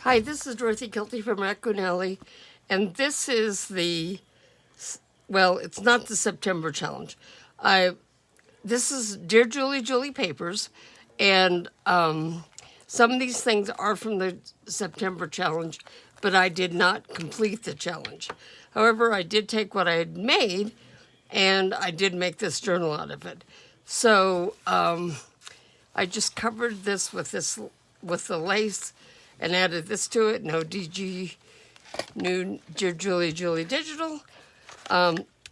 Hi, this is Dorothy Kilty from Raccoon Alley, and this is well, it's not the September challenge. This is Dear Julie, Julie Papers, and some of these things are from the September challenge, but I did not complete the challenge. However, I did take what I had made, and I did make this journal out of it. So I just covered this with the lace and added this to it. No DG, new Dear Julie, Julie Digital.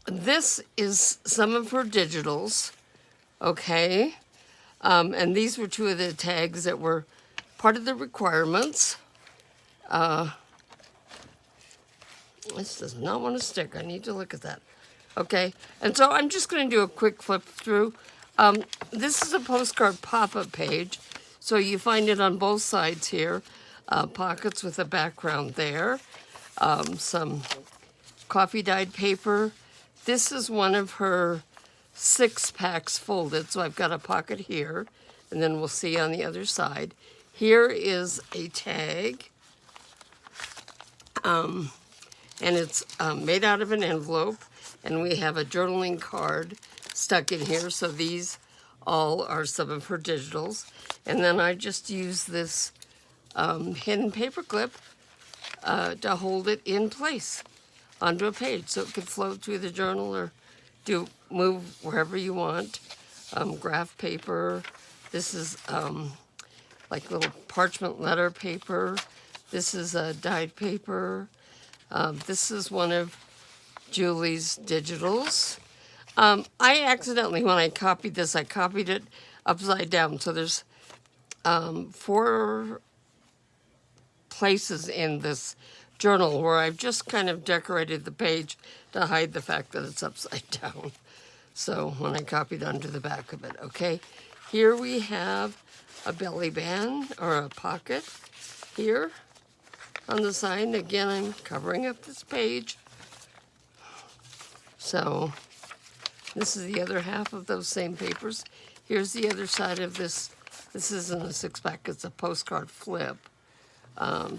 This is some of her digitals, okay? And these were two of the tags that were part of the requirements. This does not want to stick. I need to look at that. Okay, and so I'm just going to do a quick flip through. This is a postcard pop-up page, so you find it on both sides here. Pockets with a background there. Some coffee dyed paper. This is one of her 6-packs folded, so I've got a pocket here, and then we'll see on the other side. Here is a tag, and it's made out of an envelope, and we have a journaling card stuck in here, so these all are some of her digitals. And then I just use this hidden paper clip to hold it in place onto a page so it could float through the journal or move wherever you want. Graph paper. This is like little parchment letter paper. This is dyed paper. This is one of Julie's digitals. I accidentally, when I copied this, I copied it upside down. So there's 4 places in this journal where I've just kind of decorated the page to hide the fact that it's upside down. So when I copied onto the back of it, okay. Here we have a belly band or a pocket here on the side. Again, I'm covering up this page. So this is the other half of those same papers. Here's the other side of this. This isn't a 6-pack, it's a postcard flip.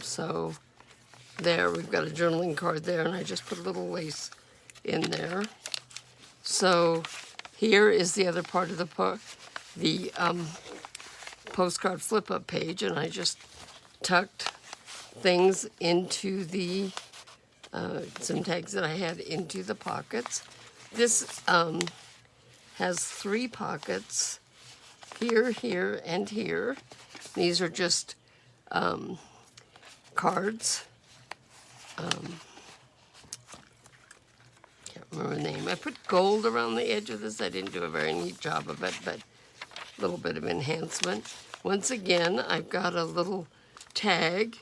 So there, we've got a journaling card there, and I just put a little lace in there. So here is the other part of the postcard flip-up page, and I just tucked things into the, some tags that I had into the pockets. This has 3 pockets, here, here, and here. These are just cards. Can't remember the name. I put gold around the edge of this. I didn't do a very neat job of it, but a little bit of enhancement. Once again, I've got a little tag.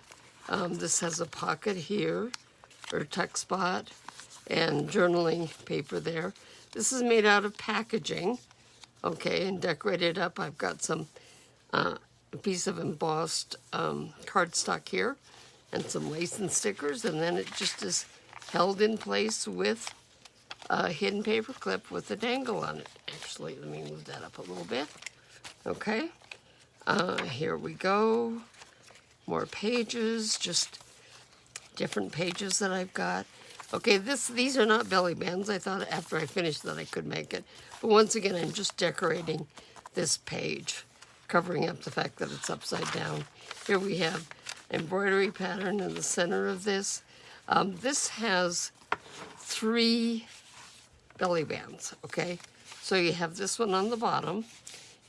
This has a pocket here, or tuck spot, and journaling paper there. This is made out of packaging, okay, and decorated up. I've got some a piece of embossed cardstock here, and some lace and stickers, and then it just is held in place with a hidden paper clip with a dangle on it. Actually, let me move that up a little bit. Okay, here we go. More pages, just different pages that I've got. Okay, these are not belly bands. I thought after I finished that I could make it. But once again, I'm just decorating this page, covering up the fact that it's upside down. Here we have embroidery pattern in the center of this. This has 3 belly bands, okay? So you have this one on the bottom,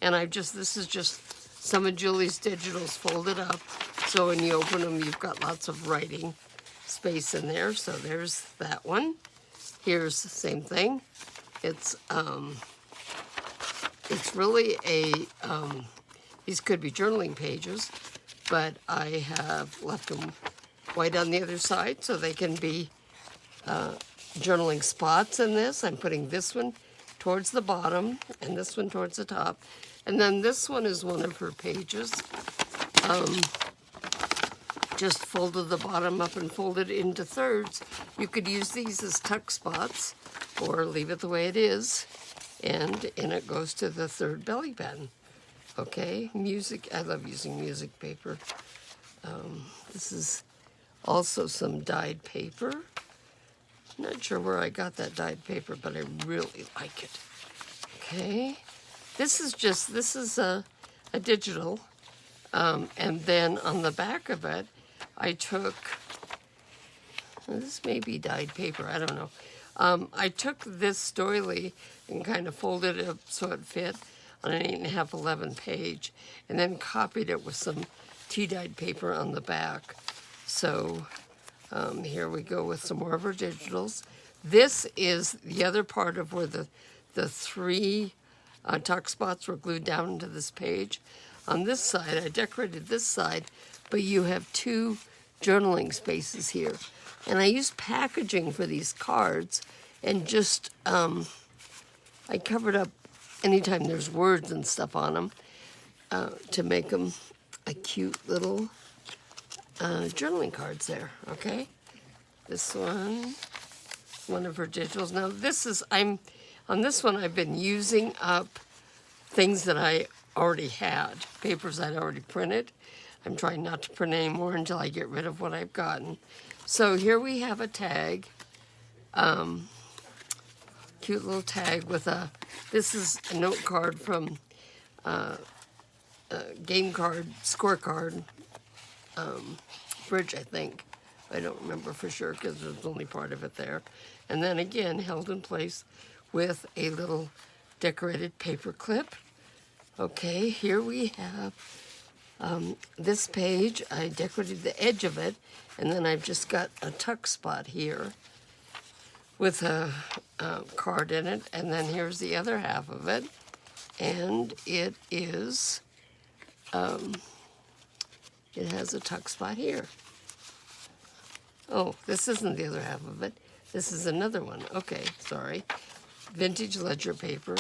and this is just some of Julie's digitals folded up. So when you open them, you've got lots of writing space in there. So there's that one. Here's the same thing. It's really these could be journaling pages, but I have left them white on the other side so they can be journaling spots in this. I'm putting this one towards the bottom and this one towards the top. And then this one is one of her pages. Just folded the bottom up and folded it into thirds. You could use these as tuck spots or leave it the way it is. And in it goes to the 3rd belly band. Okay, music, I love using music paper. This is also some dyed paper. Not sure where I got that dyed paper, but I really like it. Okay, this is a digital, and then on the back of it, I took, this may be dyed paper, I don't know. I took this doily and kind of folded it up so it fit on an 8.5, 11 page, and then copied it with some tea-dyed paper on the back. So here we go with some more of our digitals. This is the other part of where the three tuck spots were glued down into this page. On this side, I decorated this side, but you have two journaling spaces here. And I used packaging for these cards, and just, I covered up anytime there's words and stuff on them to make them a cute little journaling cards there, okay? This one of her digitals. Now this is, on this one I've been using up things that I already had, papers I'd already printed. I'm trying not to print anymore until I get rid of what I've gotten. So here we have a tag, cute little tag with this is a note card from a game card, scorecard, bridge, I think. I don't remember for sure because there's only part of it there. And then again, held in place with a little decorated paper clip. Okay, here we have this page. I decorated the edge of it, and then I've just got a tuck spot here with a card in it, and then here's the other half of it, and it is, it has a tuck spot here. Oh, this isn't the other half of it. This is another one. Okay, sorry. Vintage ledger paper.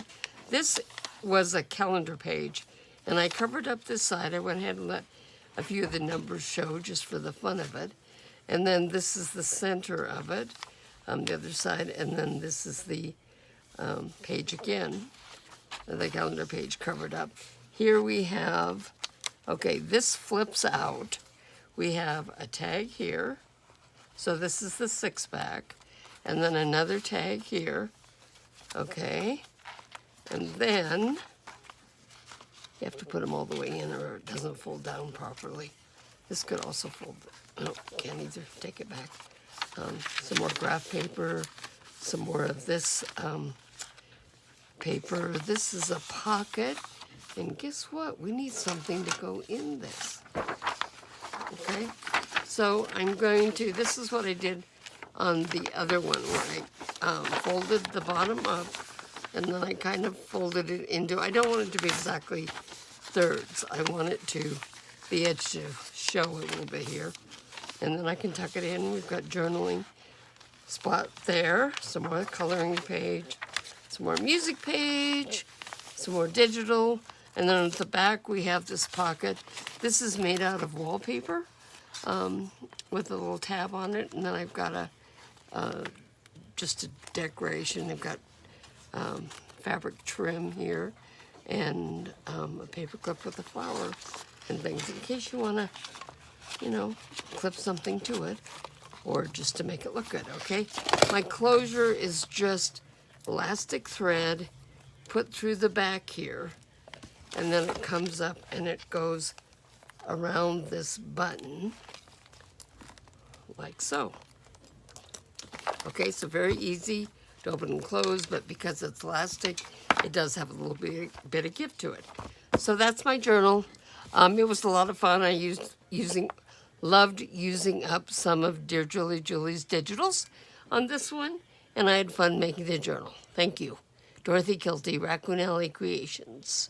This was a calendar page, and I covered up this side. I went ahead and let a few of the numbers show just for the fun of it. And then this is the center of it, the other side, and then this is the page again, the calendar page covered up. Here we have, okay, this flips out. We have a tag here. So this is the 6-pack, and then another tag here, okay? And then you have to put them all the way in or it doesn't fold down properly. This could also fold, no, can't either, take it back. Some more graph paper, some more of this paper. This is a pocket, and guess what? We need something to go in this, okay? So I'm going to, this is what I did on the other one, where I folded the bottom up, and then I kind of folded it into, I don't want it to be exactly thirds. I want it to, the edge to show a little bit here. And then I can tuck it in. We've got journaling spot there, some more coloring page, some more music page, some more digital, and then at the back we have this pocket. This is made out of wallpaper. With a little tab on it, and then I've got just a decoration. I've got fabric trim here, and a paper clip with a flower and things in case you want to, you know, clip something to it, or just to make it look good, okay? My closure is just elastic thread put through the back here, and then it comes up and it goes around this button like so. Okay, so very easy to open and close, but because it's elastic, it does have a little bit of give to it. So that's my journal. It was a lot of fun. I loved using up some of Dear Julie Julie's digitals on this one, and I had fun making the journal. Thank you. Dorothy Kilty, Raccoon Alley Creations.